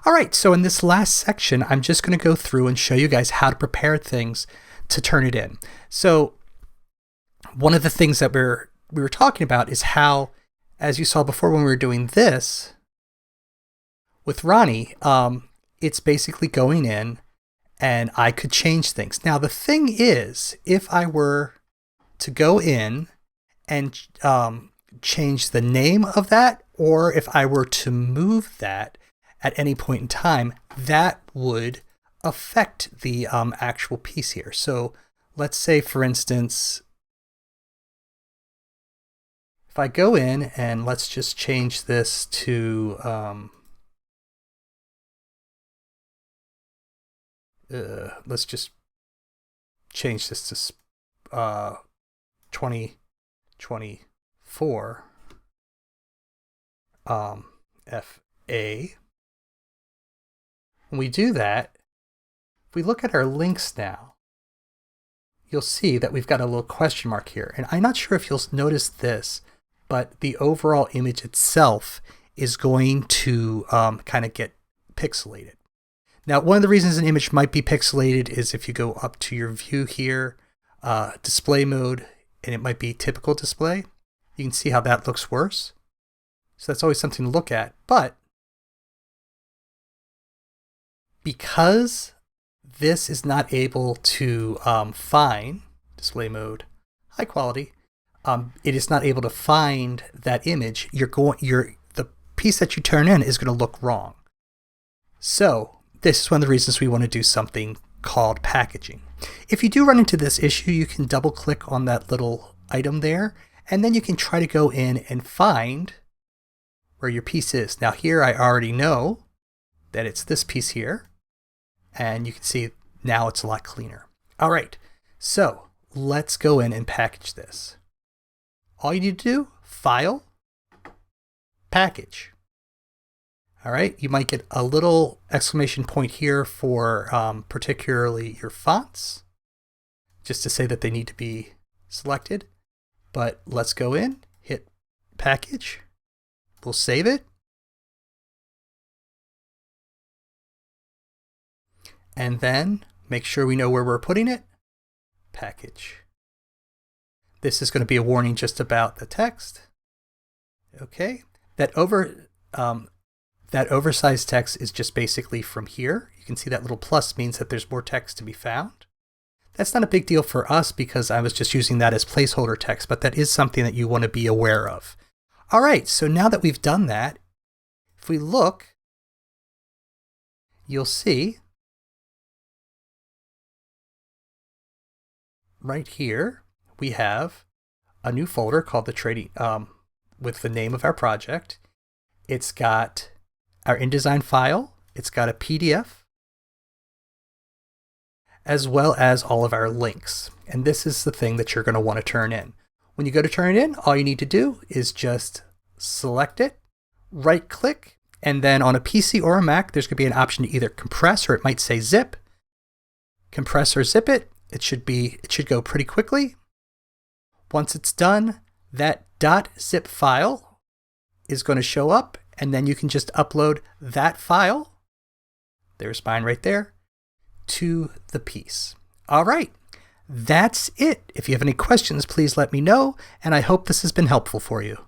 All right, so in this last section, I'm just going to go through and show you guys how to prepare things to turn it in. So one of the things that we were talking about is how, as you saw before when we were doing this with Ronnie, it's basically going in and I could change things. Now, the thing is, if I were to go in and change the name of that, or if I were to move that at any point in time, that would affect the actual piece here. So let's say, for instance, if I go in and let's just change this to let's just change this to 2024 FA. When we do that, if we look at our links now, you'll see that we've got a little question mark here. And I'm not sure if you'll notice this, but the overall image itself is going to kind of get pixelated. Now, one of the reasons an image might be pixelated is if you go up to your view here, display mode, and it might be typical display. You can see how that looks worse. So that's always something to look at. But because this is not able to find display mode, high quality, it is not able to find that image. The piece that you turn in is going to look wrong. So this is one of the reasons we want to do something called packaging. If you do run into this issue, you can double click on that little item there, and then you can try to go in and find where your piece is. Now here I already know that it's this piece here, and you can see now it's a lot cleaner. All right, so let's go in and package this. All you need to do, File, Package. All right, you might get a little exclamation point here for particularly your fonts, just to say that they need to be selected. But let's go in, hit Package. We'll save it. And then make sure we know where we're putting it. Package. This is going to be a warning just about the text. Okay, that oversized text is just basically from here. You can see that little plus means that there's more text to be found. That's not a big deal for us because I was just using that as placeholder text, but that is something that you want to be aware of. All right, so now that we've done that, if we look, you'll see right here, we have a new folder called the trading, with the name of our project. It's got our InDesign file. It's got a PDF, as well as all of our links. And this is the thing that you're going to want to turn in. When you go to turn it in, all you need to do is just select it, right click, and then on a PC or a Mac, there's going to be an option to either compress, or it might say zip. Compress or zip it. It should go pretty quickly. Once it's done, that .zip file is going to show up, and then you can just upload that file, there's mine right there, to the piece. All right, that's it. If you have any questions, please let me know, and I hope this has been helpful for you.